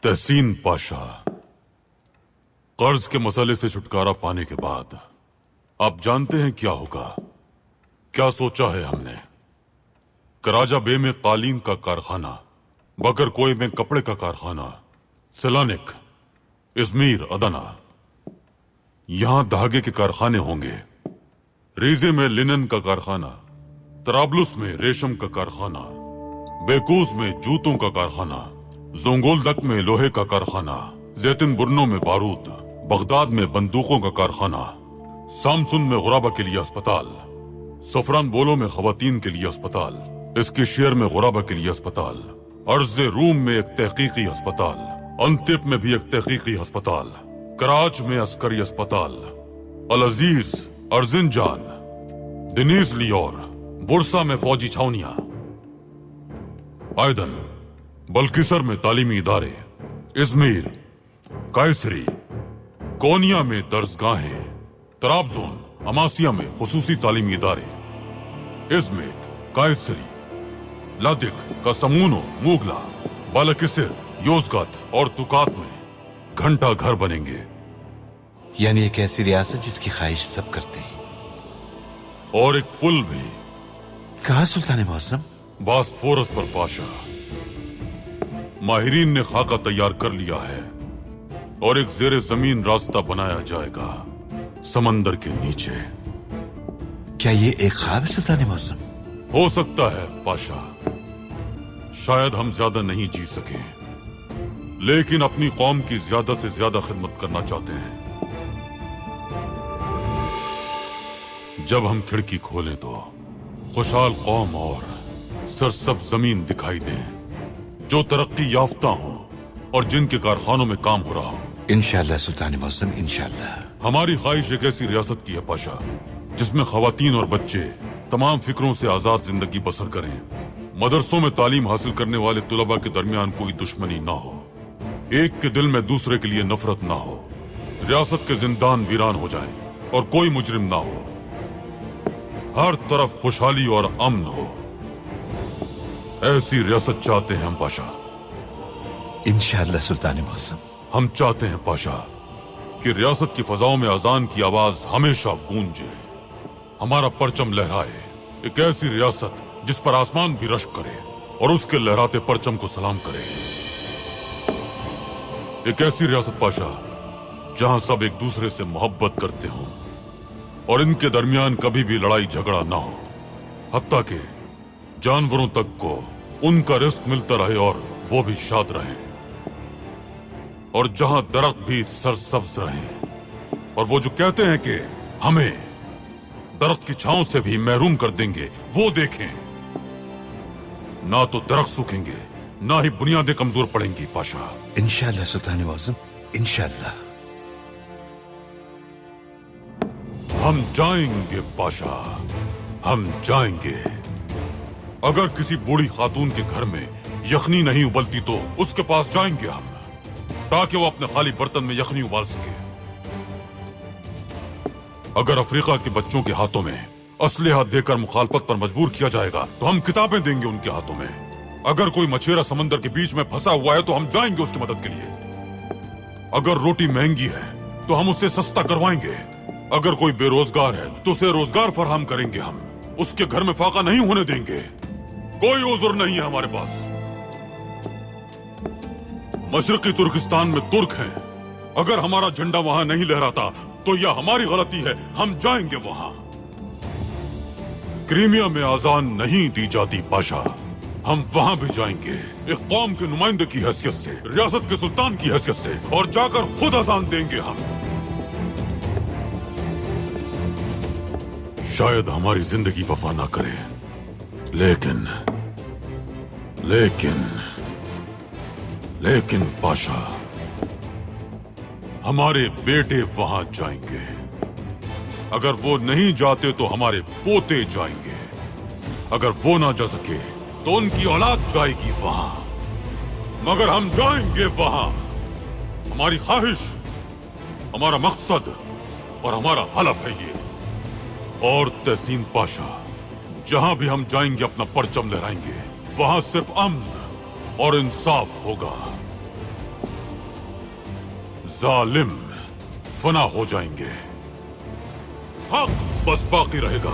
तहसीन पाशा, कर्ज के मसले से छुटकारा पाने के बाद आप जानते हैं क्या होगा? क्या सोचा है हमने? कराजा बे में कालीन का कारखाना, बकर कोई में कपड़े का कारखाना, सेलानिक, इजमीर, अदना, यहां धागे के कारखाने होंगे। रीजे में लिनन का कारखाना, तराबलुस में रेशम का कारखाना, बेकूज में जूतों का कारखाना, जोंगोलदक में लोहे का कारखाना, जैतिन बुर्नो में बारूद, बगदाद में बंदूकों का कारखाना, सामसुन में गुराबा के लिए अस्पताल, सफरान बोलो में खवातीन के लिए अस्पताल, इसके शेर में गुराबा के लिए अस्पताल, अर्ज रूम में एक तहकीकी अस्पताल, अंतिप में भी एक तहकीकी अस्पताल, कराच में अस्करी अस्पताल, अल अजीज, अर्जिनजान, दिनीज लियोर, बुरसा में फौजी छावनियां, आयदन, बल्किसर में तालीमी इदारे, इजमीर, कायसरी, कोनिया में दर्जगाहें, तराबजोन, अमासिया में खुसूसी तालीमी इदारे, इजमेत, कायसरी, लादिक, कस्तमूनो, मुगला, बालकिसिर, योजगत और तुकात में घंटा घर बनेंगे। यानी एक ऐसी रियासत जिसकी ख्वाहिश सब करते हैं। और एक पुल भी। कहा सुल्तान मौसम? बासफोरस पर पाशा। माहिरीन ने खाका तैयार कर लिया है और एक जेरे जमीन रास्ता बनाया जाएगा समंदर के नीचे। क्या ये एक ख्वाब है सुल्तान मौसम? हो सकता है पाशा, शायद हम ज्यादा नहीं जी सके, लेकिन अपनी कौम की ज्यादा से ज्यादा खिदमत करना चाहते हैं। जब हम खिड़की खोलें तो खुशहाल कौम और सरसब जमीन दिखाई दें जो तरक्की याफ्ता हो और जिनके कारखानों में काम हो रहा हो। इंशाअल्लाह सुल्तान मौसम, इंशाअल्लाह। हमारी ख्वाहिश एक ऐसी रियासत की है पाशा जिसमें खवातीन और बच्चे तमाम फिक्रों से आजाद जिंदगी बसर करें। मदरसों में तालीम हासिल करने वाले तुलबा के दरमियान कोई दुश्मनी ना हो, एक के दिल में दूसरे के लिए नफरत ना हो, रियासत के जिंदान वीरान हो जाएं और कोई मुजरिम ना हो, हर तरफ खुशहाली और अमन हो। ऐसी रियासत चाहते हैं हम पाशा। इंशाअल्लाह सुल्तान मौसम। हम चाहते हैं पाशा कि रियासत की फजाओं में अजान की आवाज हमेशा गूंजे, हमारा परचम लहराए। एक ऐसी रियासत जिस पर आसमान भी रश्क करे और उसके लहराते परचम को सलाम करे। एक ऐसी रियासत पाशा जहां सब एक दूसरे से मोहब्बत करते हों और इनके दरमियान कभी भी लड़ाई झगड़ा ना हो, हत्ता के जानवरों तक को उनका रिस्क मिलता रहे और वो भी शाद रहे, और जहां दरख्त भी सरसब्ज रहे। और वो जो कहते हैं कि हमें दरख्त की छांव से भी महरूम कर देंगे, वो देखें, ना तो दरख्त सूखेंगे ना ही बुनियादें कमजोर पड़ेंगी पाशा। इंशाअल्लाह सुल्तान मौसम, इंशाअल्लाह। हम जाएंगे पाशा, हम जाएंगे। अगर किसी बूढ़ी खातून के घर में यखनी नहीं उबलती तो उसके पास जाएंगे हम, ताकि वो अपने खाली बर्तन में यखनी उबाल सके। अगर अफ्रीका के बच्चों के हाथों में असलहा देकर मुखालफत पर मजबूर किया जाएगा तो हम किताबें देंगे उनके हाथों में। अगर कोई मछेरा समंदर के बीच में फंसा हुआ है तो हम जाएंगे उसकी मदद के लिए। अगर रोटी महंगी है तो हम उसे सस्ता करवाएंगे। अगर कोई बेरोजगार है तो उसे रोजगार फराहम करेंगे हम, उसके घर में फाका नहीं होने देंगे। कोई उज़्र नहीं है हमारे पास। मशरकी तुर्किस्तान में तुर्क हैं, अगर हमारा झंडा वहां नहीं लहराता तो यह हमारी गलती है, हम जाएंगे वहां। क्रीमिया में आजान नहीं दी जाती पाशा, हम वहां भी जाएंगे एक कौम के नुमाइंदे की हैसियत से, रियासत के सुल्तान की हैसियत से, और जाकर खुद आजान देंगे हम। शायद हमारी जिंदगी वफा ना करे, लेकिन लेकिन लेकिन पाशा, हमारे बेटे वहां जाएंगे। अगर वो नहीं जाते तो हमारे पोते जाएंगे। अगर वो ना जा सके तो उनकी औलाद जाएगी वहां, मगर हम जाएंगे वहां। हमारी ख्वाहिश, हमारा मकसद और हमारा हलफ है ये। और तहसीन पाशा, जहां भी हम जाएंगे अपना परचम लहराएंगे, वहां सिर्फ अमन और इंसाफ होगा। जालिम फना हो जाएंगे, हक बस बाकी रहेगा।